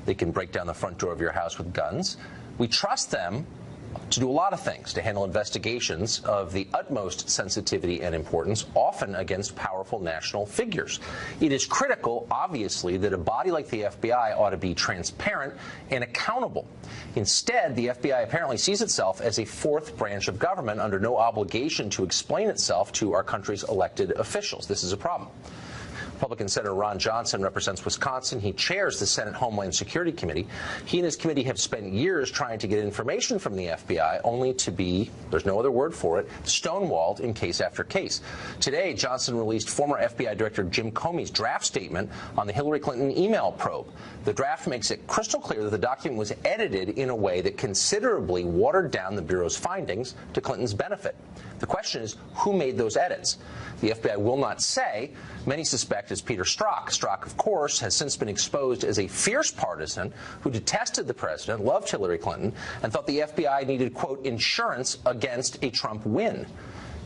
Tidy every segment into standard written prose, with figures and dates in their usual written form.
They can break down the front door of your house with guns. We trust them to do a lot of things, to handle investigations of the utmost sensitivity and importance, often against powerful national figures. It is critical, obviously, that a body like the FBI ought to be transparent and accountable. Instead, the FBI apparently sees itself as a fourth branch of government under no obligation to explain itself to our country's elected officials. This is a problem. Republican Senator Ron Johnson represents Wisconsin. He chairs the Senate Homeland Security Committee. He and his committee have spent years trying to get information from the FBI, only to be, there's no other word for it, stonewalled in case after case. Today, Johnson released former FBI Director Jim Comey's draft statement on the Hillary Clinton email probe. The draft makes it crystal clear that the document was edited in a way that considerably watered down the Bureau's findings to Clinton's benefit. The question is, who made those edits? The FBI will not say. Many suspect it's Peter Strzok. Strzok, of course, has since been exposed as a fierce partisan who detested the president, loved Hillary Clinton, and thought the FBI needed, quote, insurance against a Trump win.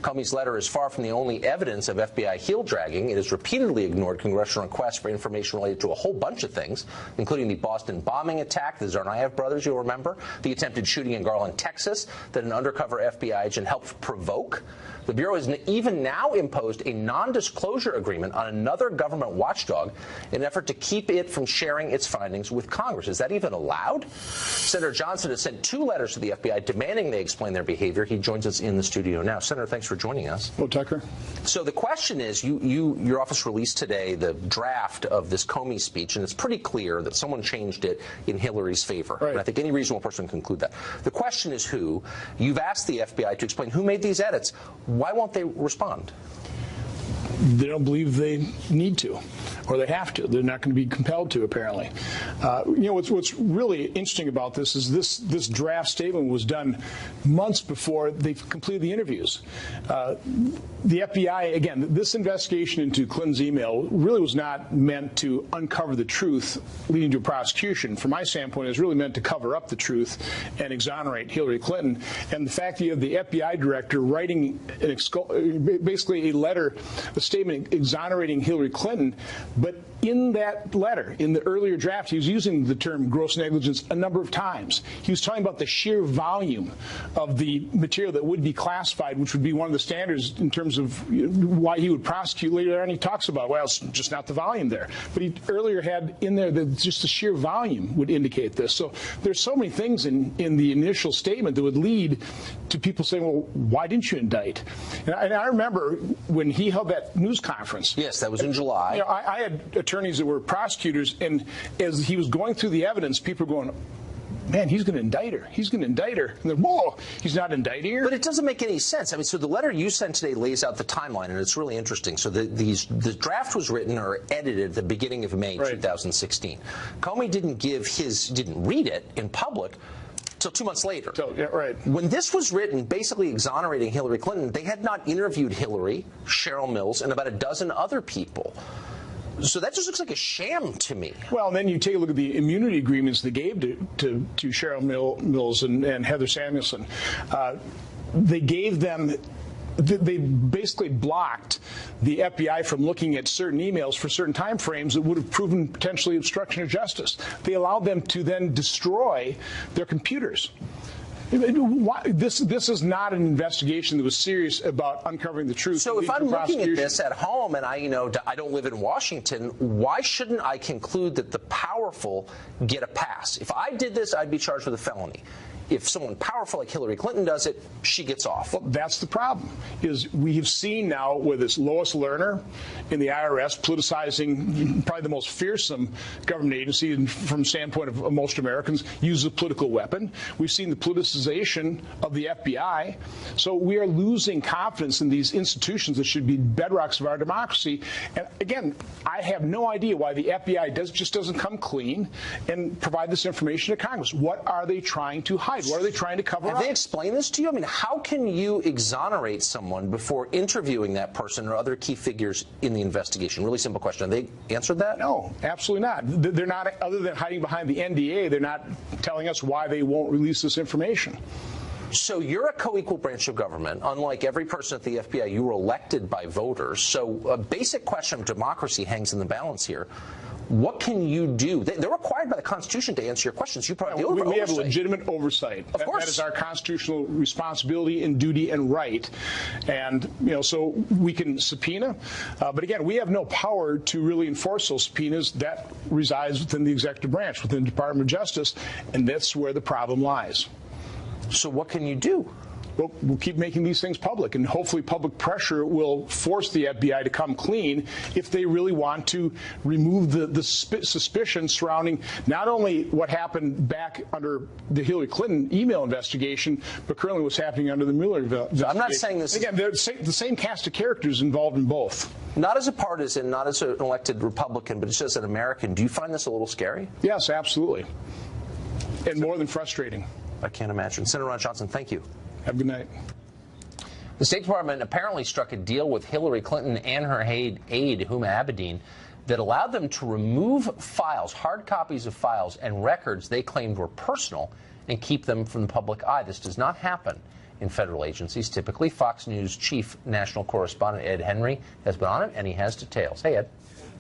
Comey's letter is far from the only evidence of FBI heel-dragging. It has repeatedly ignored congressional requests for information related to a whole bunch of things, including the Boston bombing attack, the Tsarnaev brothers, you'll remember, the attempted shooting in Garland, Texas, that an undercover FBI agent helped provoke. The Bureau has even now imposed a non-disclosure agreement on another government watchdog in an effort to keep it from sharing its findings with Congress. Is that even allowed? Senator Johnson has sent 2 letters to the FBI demanding they explain their behavior. He joins us in the studio now. Senator, thanks for joining us. Hello, Tucker. So the question is, your office released today the draft of this Comey speech, and it's pretty clear that someone changed it in Hillary's favor. Right. And I think any reasonable person can conclude that. The question is who. You've asked the FBI to explain who made these edits. Why won't they respond? They don't believe they need to, or they have to. They're not going to be compelled to, apparently. What's really interesting about this is this draft statement was done months before they completed the interviews. The FBI, again, this investigation into Clinton's email really was not meant to uncover the truth leading to a prosecution. From my standpoint, it was really meant to cover up the truth and exonerate Hillary Clinton. And the fact that you have the FBI director writing basically a letter, a statement exonerating Hillary Clinton, but in that letter, in the earlier draft, he was using the term gross negligence a number of times. He was talking about the sheer volume of the material that would be classified, which would be one of the standards in terms of why he would prosecute. Later on, he talks about, well, it's just not the volume there. But he earlier had in there that just the sheer volume would indicate this. So there's so many things in the initial statement that would lead to people saying, well, why didn't you indict? And I remember when he held that news conference. Yes, that was in July. I had attorneys that were prosecutors, and as he was going through the evidence, people were going, man, he's going to indict her. He's going to indict her. And then, whoa, he's not indicting her. But it doesn't make any sense. I mean, so the letter you sent today lays out the timeline, and it's really interesting. So the draft was written or edited at the beginning of May 2016. Comey didn't read it in public till 2 months later. So, yeah, right. When this was written, basically exonerating Hillary Clinton, they had not interviewed Hillary, Cheryl Mills, and about a dozen other people. So that just looks like a sham to me. Well, and then you take a look at the immunity agreements they gave to Cheryl Mills and Heather Samuelson. They gave them. They basically blocked the FBI from looking at certain emails for certain time frames that would have proven potentially obstruction of justice. They allowed them to then destroy their computers. This is not an investigation that was serious about uncovering the truth. So if I'm looking at this at home and I don't live in Washington, why shouldn't I conclude that the powerful get a pass? If I did this, I'd be charged with a felony. If someone powerful like Hillary Clinton does it, she gets off. Well, that's the problem, is we have seen now with this Lois Lerner in the IRS politicizing probably the most fearsome government agency from the standpoint of most Americans, use a political weapon. We've seen the politicization of the FBI. So we are losing confidence in these institutions that should be bedrocks of our democracy. And again, I have no idea why the FBI just doesn't come clean and provide this information to Congress. What are they trying to hide? What are they trying to cover up? Have they explained this to you? I mean, how can you exonerate someone before interviewing that person or other key figures in the investigation? Really simple question. Have they answered that? No, absolutely not. They're not, other than hiding behind the NDA, they're not telling us why they won't release this information. So you're a co-equal branch of government. Unlike every person at the FBI, you were elected by voters. So a basic question of democracy hangs in the balance here. What can you do? They're required by the Constitution to answer your questions. You probably we have a legitimate oversight. Of course. That is our constitutional responsibility and duty and right. And, so we can subpoena. But again, we have no power to really enforce those subpoenas. That resides within the executive branch, within the Department of Justice, and that's where the problem lies. So what can you do? Well, we'll keep making these things public, and hopefully public pressure will force the FBI to come clean if they really want to remove the suspicion surrounding not only what happened back under the Hillary Clinton email investigation, but currently what's happening under the Mueller investigation. So I'm not saying this. Again, they're the same cast of characters involved in both. Not as a partisan, not as an elected Republican, but just as an American. Do you find this a little scary? Yes, absolutely. And more than frustrating. I can't imagine. Senator Ron Johnson, thank you. Have a good night. The State Department apparently struck a deal with Hillary Clinton and her aide, Huma Abedin, that allowed them to remove files, hard copies of files and records they claimed were personal, and keep them from the public eye. This does not happen in federal agencies. Typically, Fox News chief national correspondent Ed Henry has been on it, and he has details. Hey, Ed.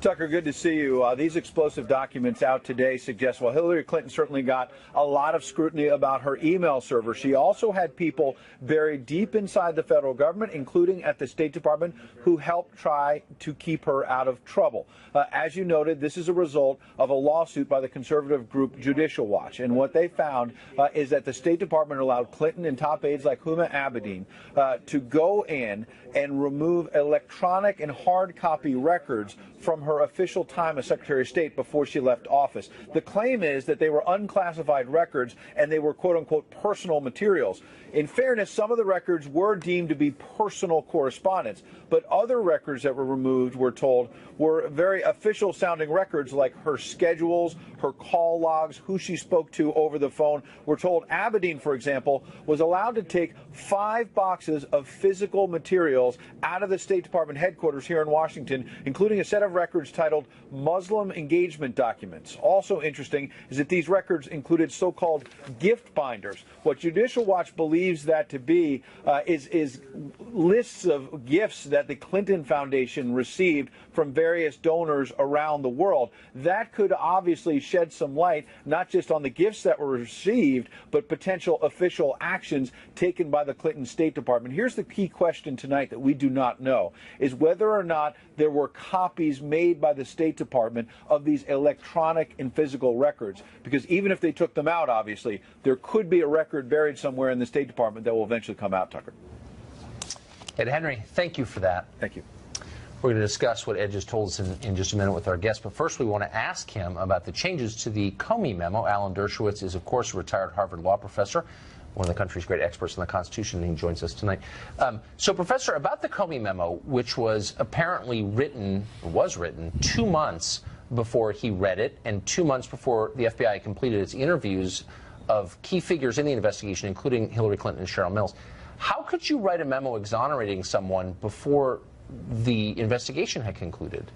Tucker, good to see you. These explosive documents out today suggest, well, Hillary Clinton certainly got a lot of scrutiny about her email server. She also had people buried deep inside the federal government, including at the State Department, who helped try to keep her out of trouble. As you noted, this is a result of a lawsuit by the conservative group Judicial Watch. And what they found is that the State Department allowed Clinton and top aides like Huma Abedin to go in and remove electronic and hard copy records from her official time as Secretary of State before she left office. The claim is that they were unclassified records and they were quote-unquote personal materials. In fairness, some of the records were deemed to be personal correspondence, but other records that were removed, we're told, were very official-sounding records like her schedules, her call logs, who she spoke to over the phone. We're told Abedin, for example, was allowed to take 5 boxes of physical materials out of the State Department headquarters here in Washington, including a set of records titled Muslim engagement documents. Also interesting is that these records included so-called gift binders. What Judicial Watch believes that to be is lists of gifts that the Clinton Foundation received from various donors around the world. That could obviously shed some light not just on the gifts that were received, but potential official actions taken by the Clinton State Department. Here's the key question tonight that we do not know, is whether or not there were copies made by the State Department of these electronic and physical records. Because even if they took them out, obviously, there could be a record buried somewhere in the State Department that will eventually come out, Tucker. Ed Henry, thank you for that. Thank you. We're going to discuss what Ed just told us in just a minute with our guest. But first, we want to ask him about the changes to the Comey memo. Alan Dershowitz is, of course, a retired Harvard law professor, one of the country's great experts on the Constitution, and he joins us tonight. So, Professor, about the Comey memo, which was apparently written 2 months before he read it, and 2 months before the FBI completed its interviews of key figures in the investigation, including Hillary Clinton and Cheryl Mills. How could you write a memo exonerating someone before the investigation had concluded?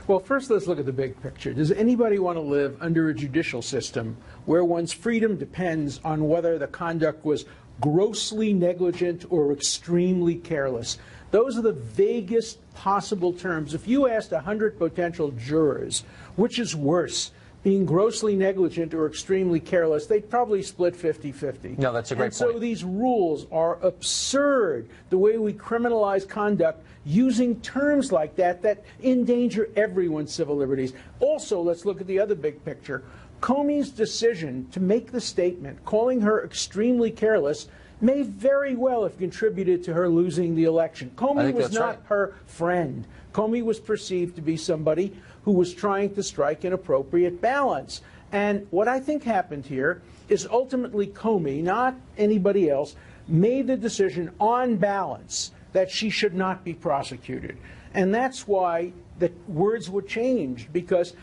Well, first let's look at the big picture. Does anybody want to live under a judicial system where one's freedom depends on whether the conduct was grossly negligent or extremely careless? Those are the vaguest possible terms. If you asked 100 potential jurors, which is worse, being grossly negligent or extremely careless, they'd probably split 50-50. No, that's a great point. So these rules are absurd, the way we criminalize conduct using terms like that endanger everyone's civil liberties. Also, let's look at the other big picture. Comey's decision to make the statement calling her extremely careless may very well have contributed to her losing the election. Comey was not her friend. Comey was perceived to be somebody who was trying to strike an appropriate balance. And what I think happened here is ultimately Comey, not anybody else, made the decision on balance that she should not be prosecuted. And that's why the words were changed, because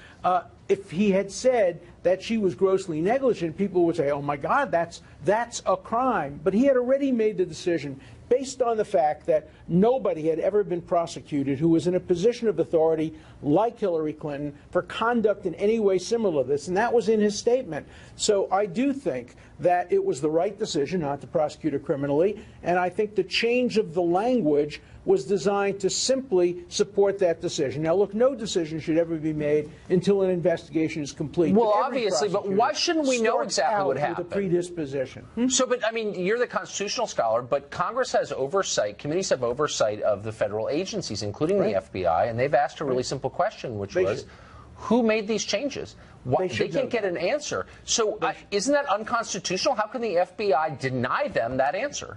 if he had said that she was grossly negligent, people would say, oh my God, that's a crime. But he had already made the decision based on the fact that nobody had ever been prosecuted who was in a position of authority like Hillary Clinton for conduct in any way similar to this, and that was in his statement. So I do think that it was the right decision not to prosecute her criminally, and I think the change of the language was designed to simply support that decision. Now, look, no decision should ever be made until an investigation is complete. Well, obviously, but why shouldn't we know exactly what happened? With a predisposition. So, but I mean, you're the constitutional scholar, but Congress has oversight, committees have oversight of the federal agencies, including the FBI, and they've asked a really simple question, which was, who made these changes? They can't get an answer. So isn't that unconstitutional? How can the FBI deny them that answer?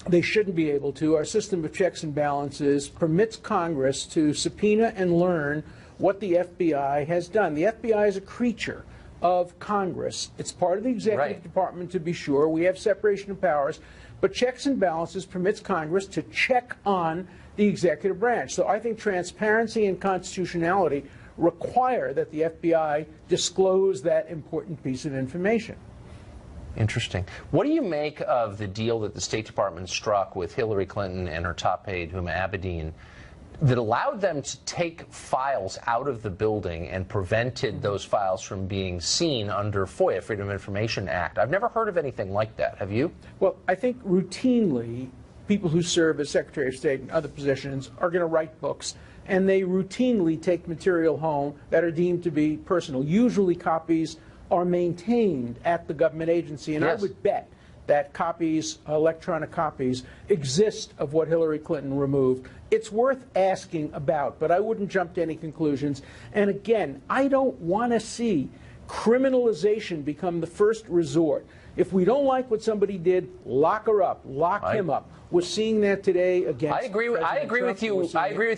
They shouldn't be able to. Our system of checks and balances permits Congress to subpoena and learn what the FBI has done. The FBI is a creature of Congress. It's part of the executive department, to be sure. We have separation of powers. But checks and balances permits Congress to check on the executive branch. So I think transparency and constitutionality require that the FBI disclose that important piece of information. Interesting. What do you make of the deal that the State Department struck with Hillary Clinton and her top aide, Huma Abedin, that allowed them to take files out of the building and prevented those files from being seen under FOIA, Freedom of Information Act? I've never heard of anything like that. Have you? Well, I think routinely people who serve as Secretary of State and other positions are going to write books, and they routinely take material home that are deemed to be personal. Usually copies are maintained at the government agency, and I would bet that copies, electronic copies, exist of what Hillary Clinton removed. It's worth asking about, but I wouldn't jump to any conclusions. And again, I don't want to see criminalization become the first resort. If we don't like what somebody did, lock her up, lock him up. We're seeing that today against I agree with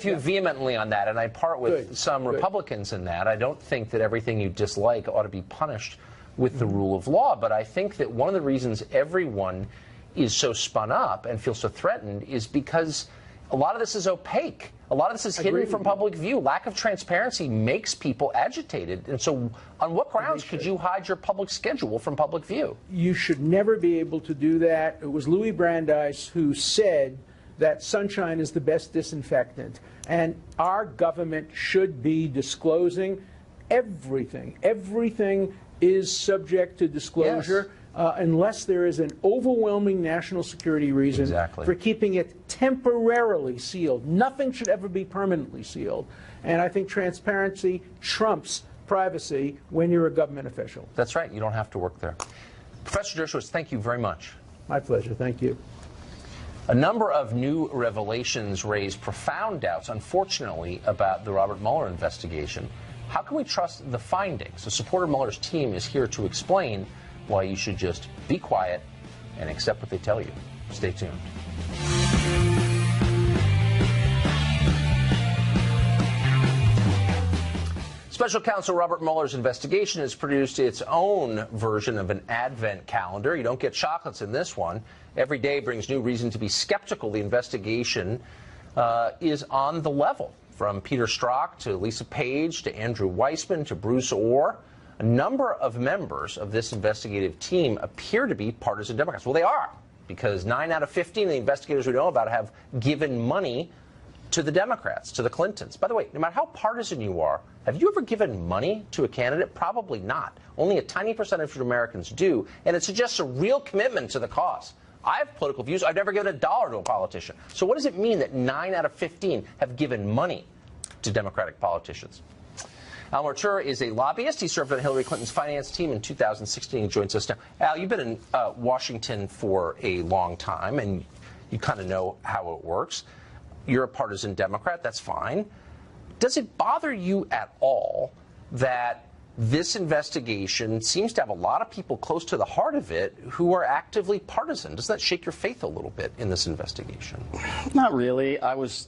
you vehemently on that, and I part with some Republicans in that. I don't think that everything you dislike ought to be punished with the rule of law, but I think that one of the reasons everyone is so spun up and feels so threatened is because a lot of this is opaque. A lot of this is hidden from public view. Lack of transparency makes people agitated. And so on what grounds could you hide your public schedule from public view? You should never be able to do that. It was Louis Brandeis who said that sunshine is the best disinfectant. And our government should be disclosing everything. Everything is subject to disclosure. Unless there is an overwhelming national security reason for keeping it temporarily sealed. Nothing should ever be permanently sealed. And I think transparency trumps privacy when you're a government official. That's right. You don't have to work there. Professor Dershowitz, thank you very much. My pleasure. Thank you. A number of new revelations raise profound doubts, unfortunately, about the Robert Mueller investigation. How can we trust the findings? A supporter of Mueller's team is here to explain why you should just be quiet and accept what they tell you. Stay tuned. Special counsel Robert Mueller's investigation has produced its own version of an advent calendar. You don't get chocolates in this one. Every day brings new reason to be skeptical. The investigation is on the level. From Peter Strzok to Lisa Page to Andrew Weissman to Bruce Orr. A number of members of this investigative team appear to be partisan Democrats. Well, they are, because 9 out of 15 of the investigators we know about have given money to the Democrats, to the Clintons. By the way, no matter how partisan you are, have you ever given money to a candidate? Probably not. Only a tiny percentage of Americans do, and it suggests a real commitment to the cause. I have political views. I've never given $1 to a politician. So what does it mean that 9 out of 15 have given money to Democratic politicians? Al Mortura is a lobbyist. He served on Hillary Clinton's finance team in 2016. He joins us now. Al, you've been in Washington for a long time, and you kind of know how it works. You're a partisan Democrat. That's fine. Does it bother you at all that this investigation seems to have a lot of people close to the heart of it who are actively partisan? Does that shake your faith a little bit in this investigation? Not really.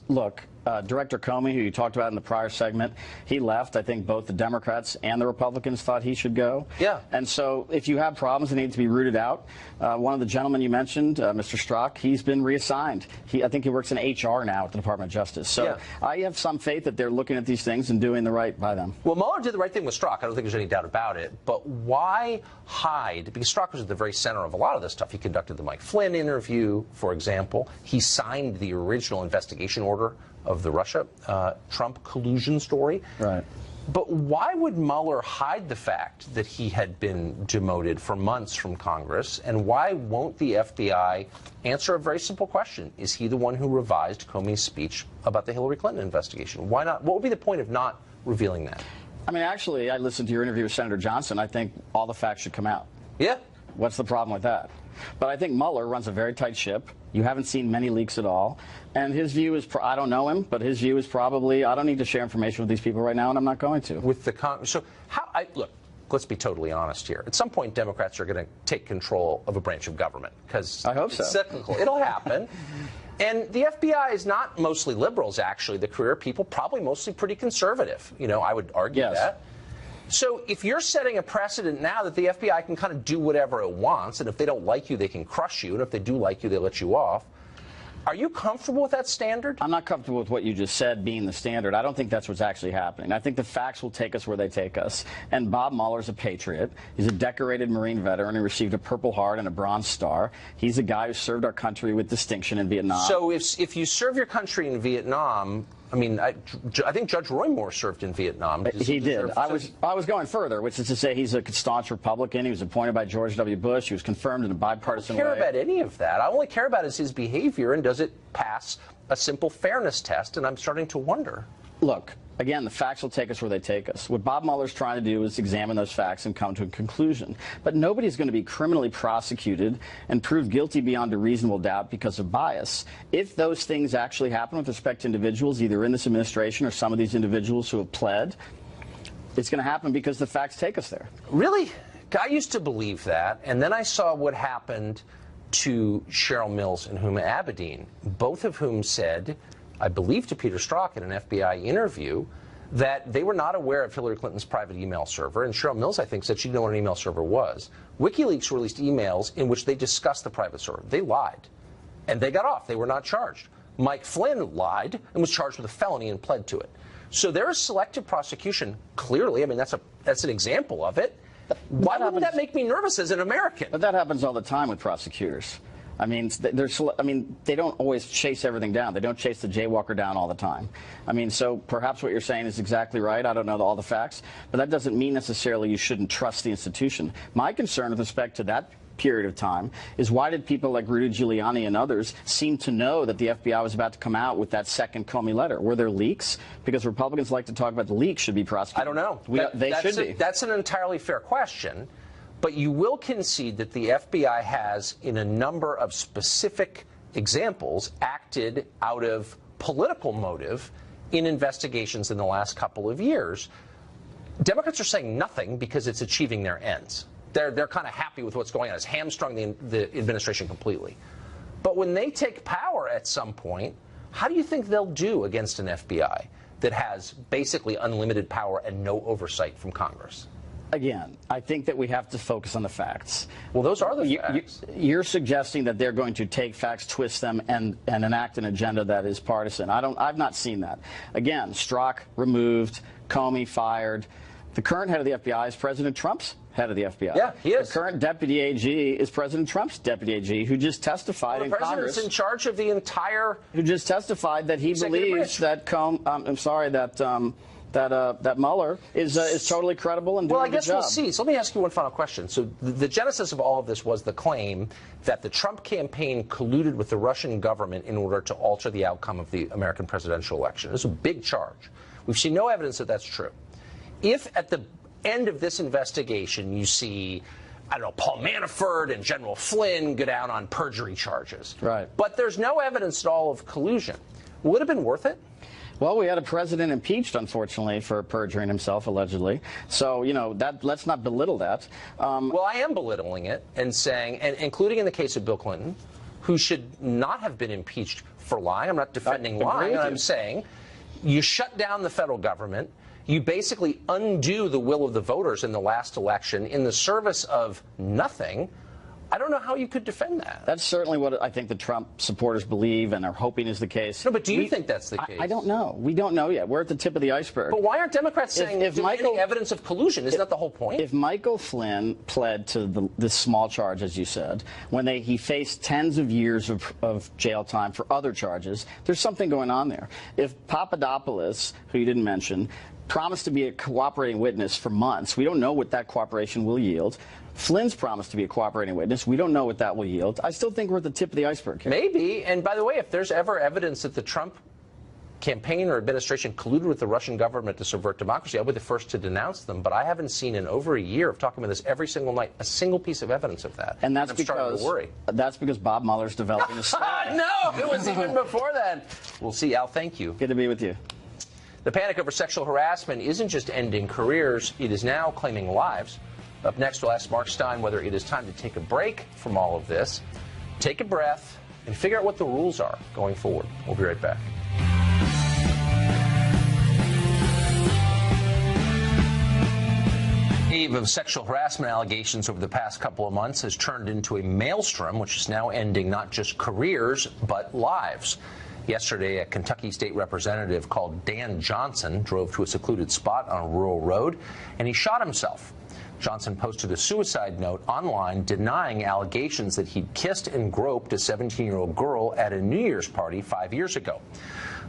Look, Director Comey, who you talked about in the prior segment, he left. I think both the Democrats and the Republicans thought he should go. Yeah. And so if you have problems that need to be rooted out, one of the gentlemen you mentioned, Mr. Strzok, he's been reassigned. I think he works in HR now at the Department of Justice. So yeah. I have some faith that they're looking at these things and doing the right by them. Well, Mueller did the right thing with Strzok. I don't think there's any doubt about it. But why hide? Because Strzok was at the very center of a lot of this stuff. He conducted the Mike Flynn interview, for example. He signed the original investigation order of the Russia-Trump collusion story. Right. But why would Mueller hide the fact that he had been demoted for months from Congress? And why won't the FBI answer a very simple question? Is he the one who revised Comey's speech about the Hillary Clinton investigation? Why not? What would be the point of not revealing that? I mean, actually, I listened to your interview with Senator Johnson. I think all the facts should come out. Yeah. What's the problem with that? But I think Mueller runs a very tight ship. You haven't seen many leaks at all. And his view is, I don't know him, but his view is probably, I don't need to share information with these people right now, and I'm not going to. Look, let's be totally honest here. At some point, Democrats are going to take control of a branch of government. Because I hope so. It's cyclical. It'll happen. And the FBI is not mostly liberals, actually. The career people, probably mostly pretty conservative. You know, I would argue that. So if you're setting a precedent now that the FBI can kind of do whatever it wants, and if they don't like you, they can crush you, and if they do like you, they let you off, are you comfortable with that standard? I'm not comfortable with what you just said being the standard. I don't think that's what's actually happening. I think the facts will take us where they take us. And Bob Mueller's a patriot. He's a decorated Marine veteran who received a Purple Heart and a Bronze Star. He's a guy who served our country with distinction in Vietnam. So if you serve your country in Vietnam, I mean, I think Judge Roy Moore served in Vietnam. He did. I was going further, which is to say he's a staunch Republican. He was appointed by George W. Bush. He was confirmed in a bipartisan way. I don't care about any of that. I only care about is his behavior, and does it pass a simple fairness test, and I'm starting to wonder. Look, again, the facts will take us where they take us. What Bob Mueller's trying to do is examine those facts and come to a conclusion. But nobody's going to be criminally prosecuted and proved guilty beyond a reasonable doubt because of bias. If those things actually happen with respect to individuals, either in this administration or some of these individuals who have pled, it's going to happen because the facts take us there. Really? I used to believe that, and then I saw what happened to Cheryl Mills and Huma Abedin, both of whom said, I believe to Peter Strzok in an FBI interview, that they were not aware of Hillary Clinton's private email server. And Cheryl Mills, I think, said she didn't know what an email server was. WikiLeaks released emails in which they discussed the private server. They lied. And they got off. They were not charged. Mike Flynn lied and was charged with a felony and pled to it. So there is selective prosecution, clearly. I mean, that's an example of it. Why wouldn't that make me nervous as an American? But that happens all the time with prosecutors. I mean, they don't always chase everything down. They don't chase the jaywalker down all the time. I mean, so perhaps what you're saying is exactly right. I don't know all the facts, but that doesn't mean necessarily you shouldn't trust the institution. My concern with respect to that period of time is why did people like Rudy Giuliani and others seem to know that the FBI was about to come out with that second Comey letter? Were there leaks? Because Republicans like to talk about the leaks should be prosecuted. I don't know. They should be. That's an entirely fair question. But you will concede that the FBI has, in a number of specific examples, acted out of political motive in investigations in the last couple of years. Democrats are saying nothing because it's achieving their ends. They're kind of happy with what's going on. It's hamstrung the administration completely. But when they take power at some point, how do you think they'll do against an FBI that has basically unlimited power and no oversight from Congress? Again, I think that we have to focus on the facts. Well, those are the facts. You're suggesting that they're going to take facts, twist them, and enact an agenda that is partisan. I've not seen that. Again, Strzok removed, Comey fired. The current head of the FBI is President Trump's head of the FBI. Yeah, he is. The current deputy AG is President Trump's deputy AG, who just testified in Congress. The president's in charge of the entire. Who just testified that he believes that that Mueller is totally credible and doing Well, I guess a good job. We'll see. So let me ask you one final question. So the genesis of all of this was the claim that the Trump campaign colluded with the Russian government in order to alter the outcome of the American presidential election. It's a big charge. We've seen no evidence that that's true. If at the end of this investigation you see, I don't know, Paul Manafort and General Flynn go down on perjury charges, right? But there's no evidence at all of collusion, would it have been worth it? Well, we had a president impeached, unfortunately, for perjuring himself, allegedly. So, you know, let's not belittle that. Well, I am belittling it and saying, and including in the case of Bill Clinton, who should not have been impeached for lying. I'm not defending lying. I'm saying you shut down the federal government. You basically undo the will of the voters in the last election in the service of nothing. I don't know how you could defend that. That's certainly what I think the Trump supporters believe and are hoping is the case. No, but do you think that's the case? I don't know. We don't know yet. We're at the tip of the iceberg. But why aren't Democrats saying if any evidence of collusion? Isn't that the whole point? If Michael Flynn pled to this small charge, as you said, when he faced tens of years of jail time for other charges, there's something going on there. If Papadopoulos, who you didn't mention, promised to be a cooperating witness for months, we don't know what that cooperation will yield. Flynn's promised to be a cooperating witness. We don't know what that will yield. I still think we're at the tip of the iceberg here. Maybe. And by the way, if there's ever evidence that the Trump campaign or administration colluded with the Russian government to subvert democracy, I'll be the first to denounce them. But I haven't seen in over a year of talking about this every single night a single piece of evidence of that. And I'm starting to worry. That's because Bob Mueller's developing a story. No, it was even before then. We'll see. Al, thank you. Good to be with you. The panic over sexual harassment isn't just ending careers, it is now claiming lives. Up next, we'll ask Mark Stein whether it is time to take a break from all of this, take a breath, and figure out what the rules are going forward. We'll be right back. Wave of sexual harassment allegations over the past couple of months has turned into a maelstrom, which is now ending not just careers, but lives. Yesterday, a Kentucky state representative called Dan Johnson drove to a secluded spot on a rural road, and he shot himself. Johnson posted a suicide note online denying allegations that he'd kissed and groped a 17-year-old girl at a New Year's party 5 years ago.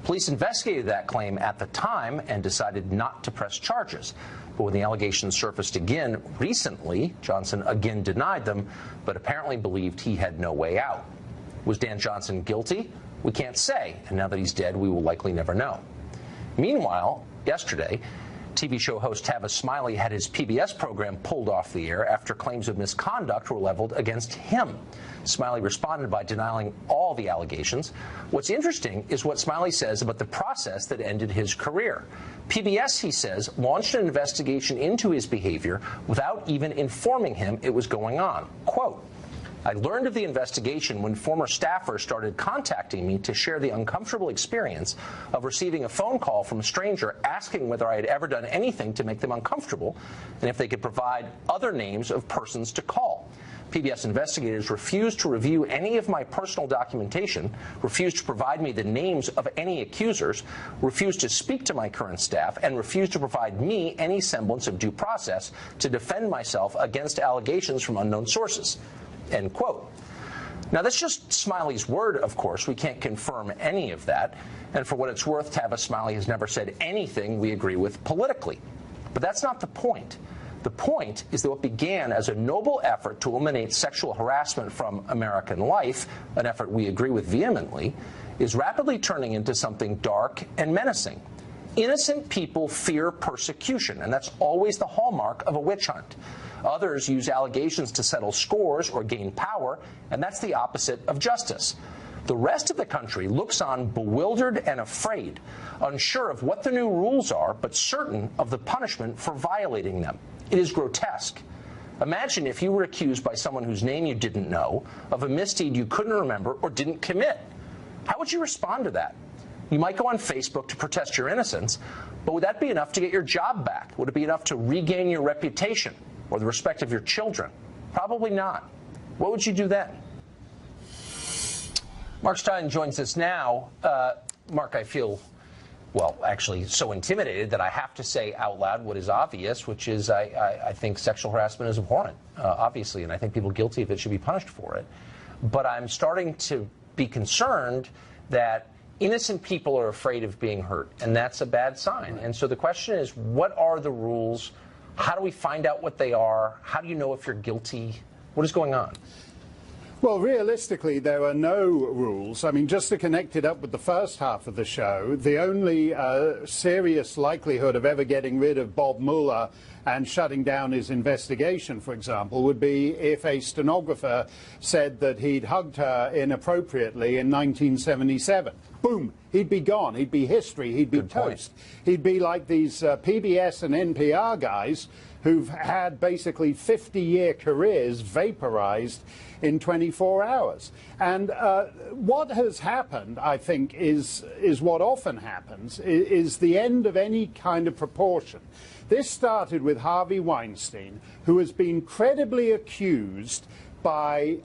Police investigated that claim at the time and decided not to press charges. But when the allegations surfaced again recently, Johnson again denied them, but apparently believed he had no way out. Was Dan Johnson guilty? We can't say, and now that he's dead, we will likely never know. Meanwhile, yesterday, TV show host Tavis Smiley had his PBS program pulled off the air after claims of misconduct were leveled against him. Smiley responded by denying all the allegations. What's interesting is what Smiley says about the process that ended his career. PBS, he says, launched an investigation into his behavior without even informing him it was going on. Quote, I learned of the investigation when former staffers started contacting me to share the uncomfortable experience of receiving a phone call from a stranger asking whether I had ever done anything to make them uncomfortable and if they could provide other names of persons to call. PBS investigators refused to review any of my personal documentation, refused to provide me the names of any accusers, refused to speak to my current staff, and refused to provide me any semblance of due process to defend myself against allegations from unknown sources. End quote. Now, that's just Smiley's word, of course. We can't confirm any of that. And for what it's worth, Tavis Smiley has never said anything we agree with politically. But that's not the point. The point is that what began as a noble effort to eliminate sexual harassment from American life, an effort we agree with vehemently, is rapidly turning into something dark and menacing. Innocent people fear persecution, and that's always the hallmark of a witch hunt. Others use allegations to settle scores or gain power, and that's the opposite of justice. The rest of the country looks on bewildered and afraid, unsure of what the new rules are, but certain of the punishment for violating them. It is grotesque. Imagine if you were accused by someone whose name you didn't know of a misdeed you couldn't remember or didn't commit. How would you respond to that? You might go on Facebook to protest your innocence, but would that be enough to get your job back? Would it be enough to regain your reputation or the respect of your children? Probably not. What would you do then? Mark Stein joins us now. Mark, I feel, well, actually so intimidated that I have to say out loud what is obvious, which is I think sexual harassment is abhorrent, obviously, and I think people guilty of it should be punished for it. But I'm starting to be concerned that innocent people are afraid of being hurt, and that's a bad sign. And so the question is, what are the rules? How do we find out what they are? How do you know if you're guilty? What is going on? Well, realistically, there are no rules. I mean, just to connect it up with the first half of the show, the only serious likelihood of ever getting rid of Bob Mueller and shutting down his investigation, for example, would be if a stenographer said that he'd hugged her inappropriately in 1977. Boom, he'd be gone. He'd be history. He'd be toast. He'd be like these PBS and NPR guys who've had basically 50-year careers vaporized in 24 hours. And what has happened, I think, is what often happens, is the end of any kind of proportion. This started with Harvey Weinstein, who has been credibly accused by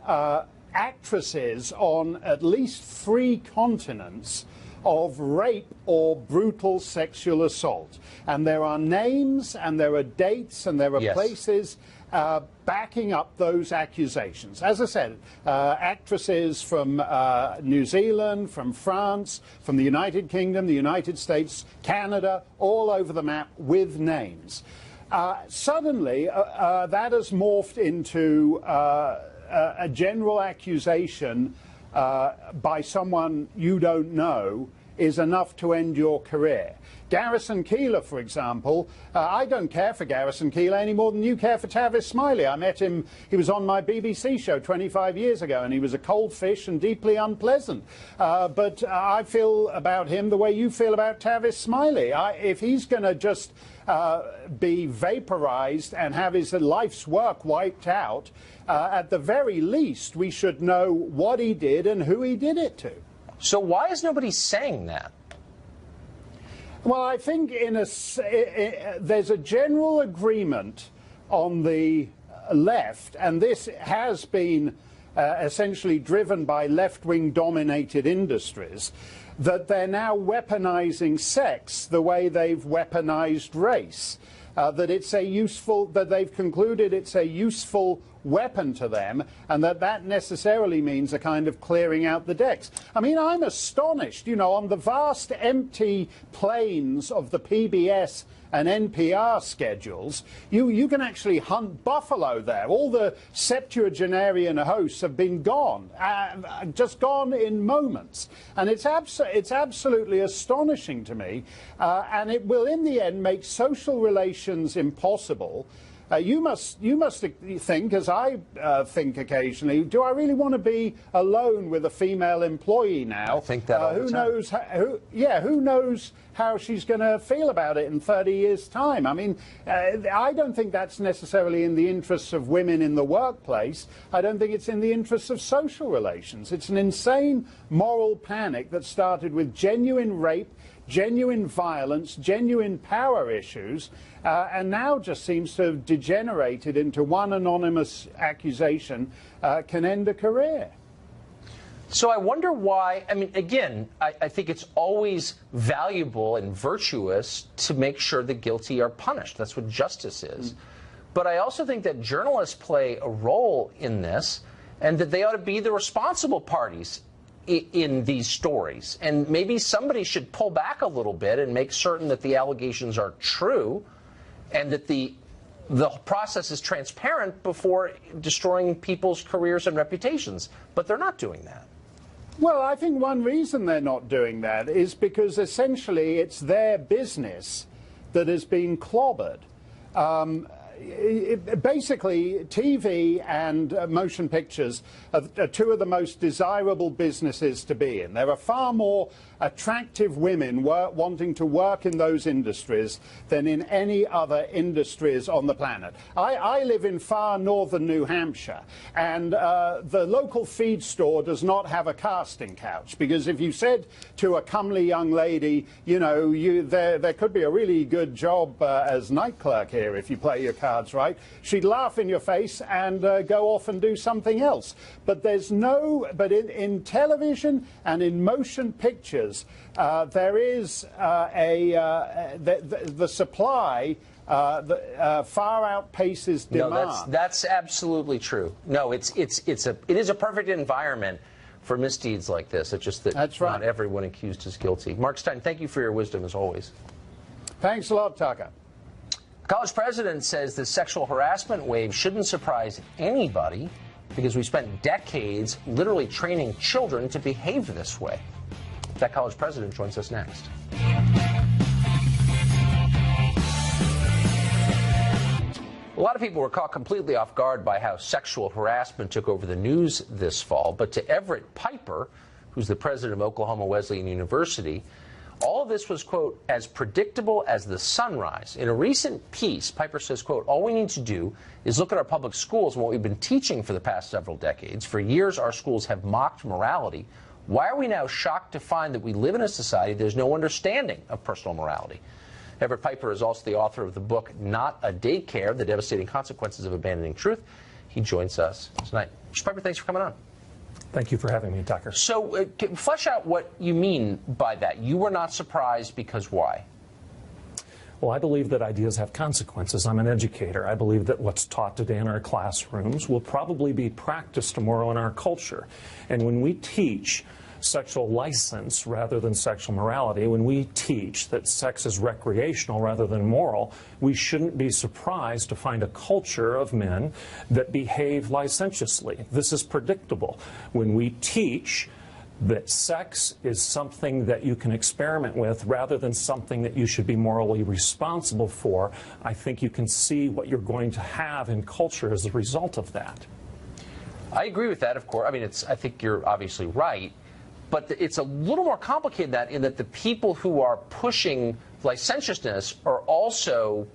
actresses on at least 3 continents of rape or brutal sexual assault. And there are names and there are dates and there are places backing up those accusations. As I said, actresses from New Zealand, from France, from the United Kingdom, the United States, Canada, all over the map with names. Suddenly, that has morphed into a general accusation by someone you don't know is enough to end your career. Garrison Keillor, for example, I don't care for Garrison Keillor any more than you care for Tavis Smiley. I met him, he was on my BBC show 25 years ago, and he was a cold fish and deeply unpleasant. But I feel about him the way you feel about Tavis Smiley. If he's going to just be vaporized and have his life's work wiped out, at the very least, we should know what he did and who he did it to. So why is nobody saying that? Well, I think there's a general agreement on the left, and this has been essentially driven by left-wing dominated industries, that they're now weaponizing sex the way they've weaponized race. That it's a useful, that they've concluded it's a useful weapon to them, and that necessarily means a kind of clearing out the decks. I mean, I'm astonished, you know, on the vast empty plains of the PBS and NPR schedules, you can actually hunt buffalo there. All the septuagenarian hosts have been gone, just gone in moments. And it's absolutely astonishing to me, and it will in the end make social relations impossible. You must think, as I think occasionally, do I really want to be alone with a female employee now? I think that all the time. Who knows how she's going to feel about it in 30 years' time? I mean, I don't think that's necessarily in the interests of women in the workplace. I don't think it's in the interests of social relations. It's an insane moral panic that started with genuine rape, genuine violence, genuine power issues, and now just seems to have degenerated into one anonymous accusation can end a career. So I wonder why, I mean, again, I think it's always valuable and virtuous to make sure the guilty are punished. That's what justice is. But I also think that journalists play a role in this, and that they ought to be the responsible parties in these stories. And maybe somebody should pull back a little bit and make certain that the allegations are true and that the process is transparent before destroying people's careers and reputations. But they're not doing that. Well, I think one reason they're not doing that is because essentially it's their business that has been clobbered. Basically, TV and motion pictures are two of the most desirable businesses to be in. There are far more attractive women wanting to work in those industries than in any other industries on the planet. I live in far northern New Hampshire, and the local feed store does not have a casting couch, because if you said to a comely young lady, you know, there could be a really good job as night clerk here if you play your cards right, she'd laugh in your face and go off and do something else. But there's no, but in television and in motion pictures, there is the supply far outpaces demand. No, that's absolutely true. No, it is a perfect environment for misdeeds like this. It's just that not everyone accused is guilty. Mark Stein, thank you for your wisdom as always. Thanks a lot, Tucker. College president says the sexual harassment wave shouldn't surprise anybody because we spent decades literally training children to behave this way. That college president joins us next. A lot of people were caught completely off guard by how sexual harassment took over the news this fall. But to Everett Piper, who's the president of Oklahoma Wesleyan University, All of this was, quote, as predictable as the sunrise. In a recent piece, Piper says, quote, all we need to do is look at our public schools and what we've been teaching for the past several decades. For years, our schools have mocked morality. Why are we now shocked to find that we live in a society there's no understanding of personal morality? Everett Piper is also the author of the book, Not a Daycare, The Devastating Consequences of Abandoning Truth. He joins us tonight. Mr. Piper, thanks for coming on. Thank you for having me, Tucker. So flesh out what you mean by that. You were not surprised because why? Well, I believe that ideas have consequences. I'm an educator. I believe that what's taught today in our classrooms will probably be practiced tomorrow in our culture. And when we teach sexual license rather than sexual morality, when we teach that sex is recreational rather than moral, we shouldn't be surprised to find a culture of men that behave licentiously. This is predictable. When we teach that sex is something that you can experiment with rather than something that you should be morally responsible for, I think you can see what you're going to have in culture as a result of that. I agree with that, of course. I mean, I think you're obviously right. But it's a little more complicated than that, in that the people who are pushing licentiousness are also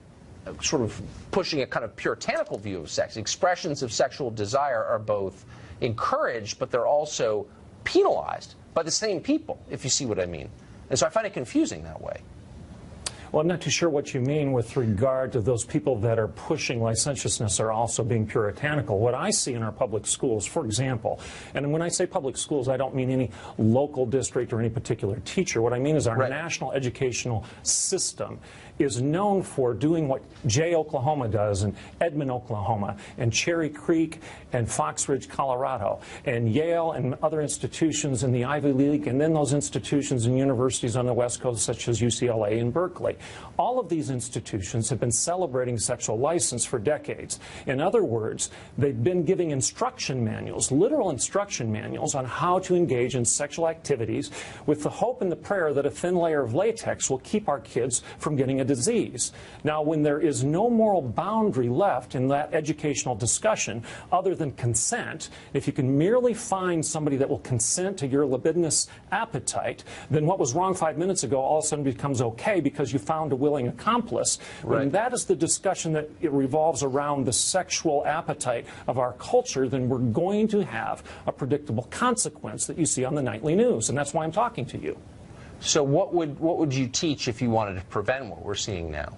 sort of pushing a kind of puritanical view of sex. Expressions of sexual desire are both encouraged, but they're also penalized by the same people, if you see what I mean. And so I find it confusing that way. Well, I'm not too sure what you mean with regard to those people that are pushing licentiousness are also being puritanical. What I see in our public schools, for example, and when I say public schools, I don't mean any local district or any particular teacher. What I mean is our national educational system is known for doing what Jay, Oklahoma does, and Edmond, Oklahoma, and Cherry Creek, and Fox Ridge, Colorado, and Yale, and other institutions in the Ivy League, and then those institutions and universities on the West Coast, such as UCLA and Berkeley. All of these institutions have been celebrating sexual license for decades. In other words, they've been giving instruction manuals, literal instruction manuals, on how to engage in sexual activities with the hope and the prayer that a thin layer of latex will keep our kids from getting a disease. Now, when there is no moral boundary left in that educational discussion other than consent, if you can merely find somebody that will consent to your libidinous appetite, then what was wrong 5 minutes ago all of a sudden becomes okay because you found a willing accomplice. When that is the discussion that it revolves around the sexual appetite of our culture, then we're going to have a predictable consequence that you see on the nightly news, and that's why I'm talking to you. So what would you teach if you wanted to prevent what we're seeing now?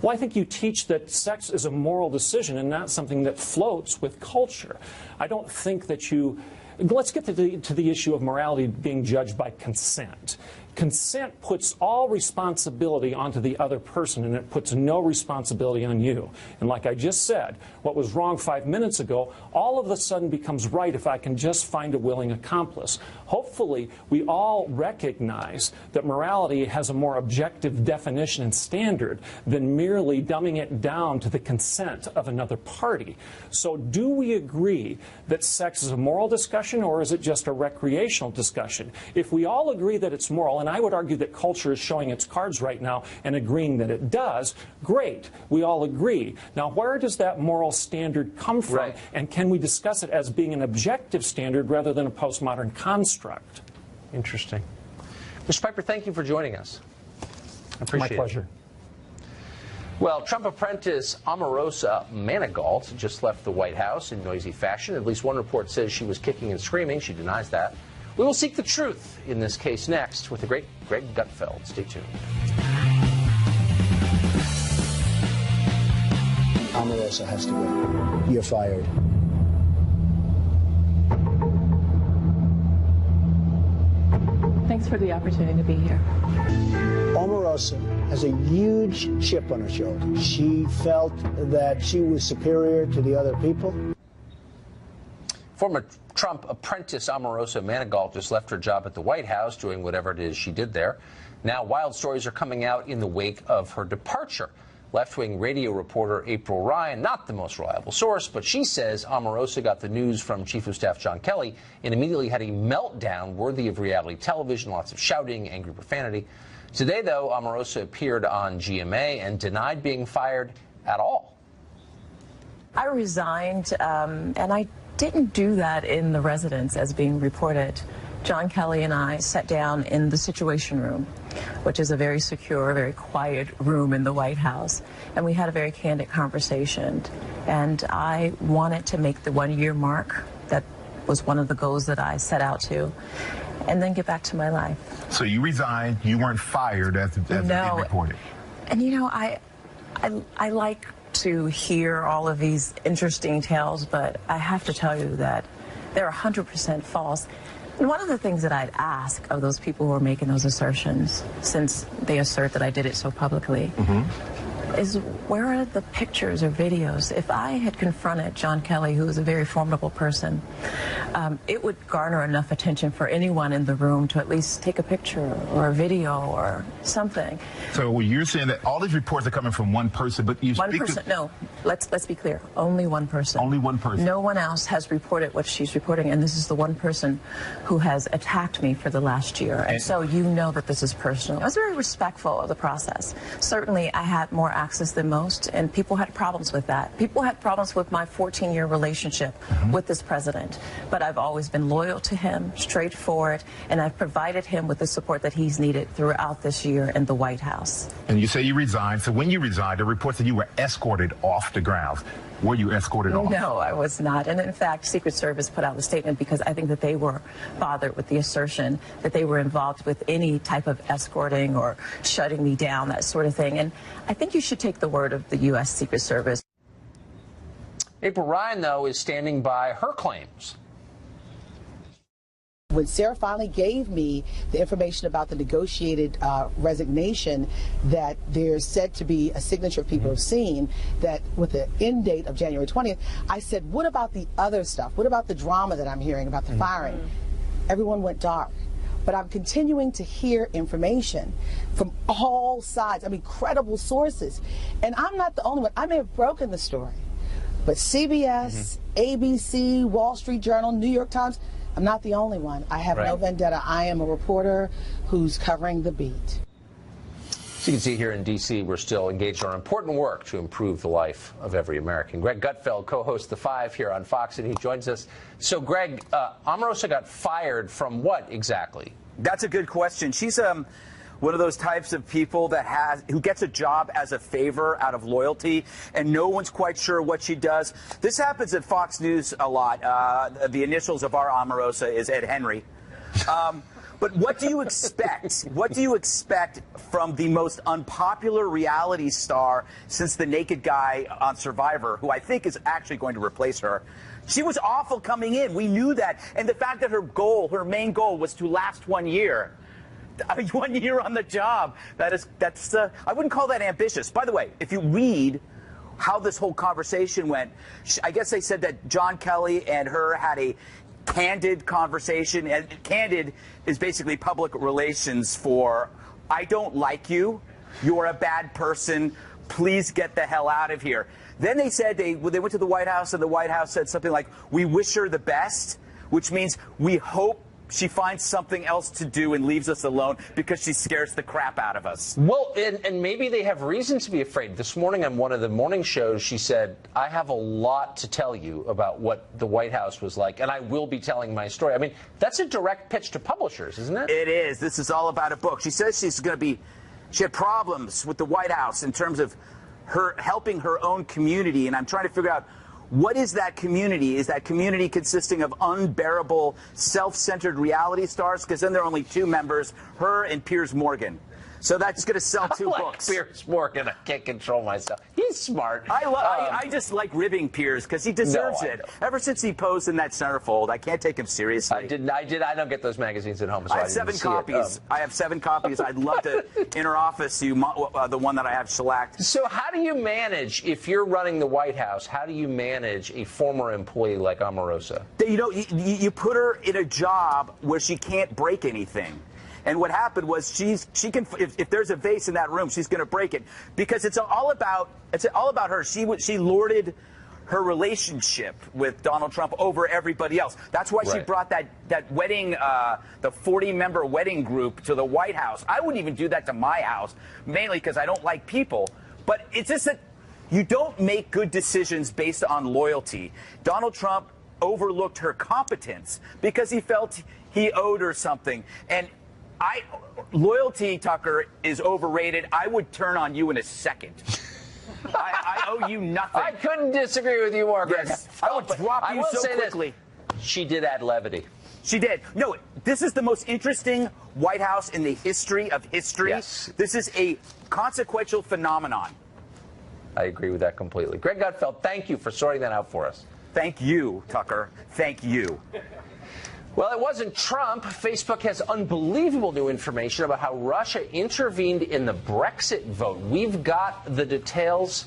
Well, I think you teach that sex is a moral decision and not something that floats with culture. I don't think that you... Let's get to the issue of morality being judged by consent. Consent puts all responsibility onto the other person, and it puts no responsibility on you. And like I just said, what was wrong 5 minutes ago all of a sudden becomes right if I can just find a willing accomplice. Hopefully, we all recognize that morality has a more objective definition and standard than merely dumbing it down to the consent of another party. So do we agree that sex is a moral discussion, or is it just a recreational discussion? If we all agree that it's moral, and I would argue that culture is showing its cards right now and agreeing that it does, great, we all agree. Now, where does that moral standard come from, and can we discuss it as being an objective standard rather than a postmodern construct? Interesting. Mr. Piper, thank you for joining us. I appreciate it. My pleasure. Well, Trump apprentice Omarosa Manigault just left the White House in noisy fashion. At least one report says she was kicking and screaming. She denies that. We will seek the truth in this case next with the great Greg Gutfeld. Stay tuned. Omarosa has to go. You're fired. Thanks for the opportunity to be here. Omarosa has a huge chip on her shoulder. She felt that she was superior to the other people. Former Trump apprentice Omarosa Manigault just left her job at the White House doing whatever it is she did there. Now wild stories are coming out in the wake of her departure. Left-wing radio reporter April Ryan, not the most reliable source, but she says Omarosa got the news from Chief of Staff John Kelly and immediately had a meltdown worthy of reality television, lots of shouting, angry profanity. Today, though, Omarosa appeared on GMA and denied being fired at all. I resigned, and I didn't do that in the residence as being reported. John Kelly and I sat down in the Situation Room, which is a very secure, very quiet room in the White House. And we had a very candid conversation. And I wanted to make the 1-year mark. That was one of the goals that I set out to. And then get back to my life. So you resigned. You weren't fired as it reported. And you know, I like to hear all of these interesting tales, but I have to tell you that they're 100% false. And one of the things that I'd ask of those people who are making those assertions, since they assert that I did it so publicly, is where are the pictures or videos? If I had confronted John Kelly, who is a very formidable person, it would garner enough attention for anyone in the room to at least take a picture or a video or something. So you're saying that all these reports are coming from one person, but you one speak person? to... No, let's be clear. Only one person. Only one person. No one else has reported what she's reporting, and this is the one person who has attacked me for the last year. And so you know that this is personal. I was very respectful of the process. Certainly, I had more access than most, and people had problems with that. People had problems with my 14-year relationship with this president, but I've always been loyal to him, straightforward, and I've provided him with the support that he's needed throughout this year in the White House. And you say you resigned. So when you resigned, the reports that you were escorted off the grounds. Were you escorted off? No, I was not. And in fact, Secret Service put out a statement because I think that they were bothered with the assertion that they were involved with any type of escorting or shutting me down, that sort of thing. And I think you should take the word of the U.S. Secret Service. April Ryan, though, is standing by her claims. When Sarah finally gave me the information about the negotiated resignation, that there's said to be a signature people have seen, that with the end date of January 20th, I said, what about the other stuff? What about the drama that I'm hearing about the firing? Everyone went dark. But I'm continuing to hear information from all sides, I mean, credible sources. And I'm not the only one. I may have broken the story, but CBS, ABC, Wall Street Journal, New York Times, I'm not the only one. I have no vendetta. I am a reporter who's covering the beat. So you can see here in D.C., we're still engaged in our important work to improve the life of every American. Greg Gutfeld co-hosts The Five here on Fox, and he joins us. So, Greg, Omarosa got fired from what exactly? That's a good question. She's one of those types of people that who gets a job as a favor out of loyalty, and no one's quite sure what she does. This happens at Fox News a lot. The initials of our Omarosa is Ed Henry. But what do you expect? What do you expect from the most unpopular reality star since the naked guy on Survivor, who I think is actually going to replace her? She was awful coming in. We knew that. And the fact that her main goal was to last 1 year. 1 year on the job. That's I wouldn't call that ambitious. By the way, if you read how this whole conversation went, I guess they said that John Kelly and her had a candid conversation, and candid is basically public relations for, I don't like you, you're a bad person, please get the hell out of here. Then they said they went to the White House, and the White House said something like, we wish her the best, which means we hope she finds something else to do and leaves us alone because she scares the crap out of us. Well, and maybe they have reason to be afraid. This morning on one of the morning shows, she said, I have a lot to tell you about what the White House was like, and I will be telling my story. I mean, that's a direct pitch to publishers, isn't it? It is. This is all about a book. She says she had problems with the White House in terms of her helping her own community, and I'm trying to figure out, what is that community? Is that community consisting of unbearable, self-centered reality stars? Because then there are only two members, her and Piers Morgan. So that's going to sell two books. Piers Morgan, I can't control myself. He's smart. I just like ribbing Piers because he deserves it. Ever since he posed in that centerfold, I can't take him seriously. I don't get those magazines at home, so I have 7 copies. I have 7 copies. I'd love to interoffice you the one that I have shellacked. So how do you manage, if you're running the White House, how do you manage a former employee like Omarosa? You put her in a job where she can't break anything. And what happened was she can, if there's a vase in that room, she's going to break it, because it's all about her. She lorded her relationship with Donald Trump over everybody else. That's why she brought that wedding, the 40-member wedding group to the White House. I wouldn't even do that to my house, mainly because I don't like people. But it's just that you don't make good decisions based on loyalty. Donald Trump overlooked her competence because he felt he owed her something. And Loyalty, Tucker, is overrated. I would turn on you in a second. I owe you nothing. I couldn't disagree with you more, Greg. Yes. I would drop you so quickly. She did add levity. She did. No, this is the most interesting White House in the history of history. Yes. This is a consequential phenomenon. I agree with that completely. Greg Gutfeld, thank you for sorting that out for us. Thank you, Tucker. Thank you. Well, it wasn't Trump. Facebook has unbelievable new information about how Russia intervened in the Brexit vote. We've got the details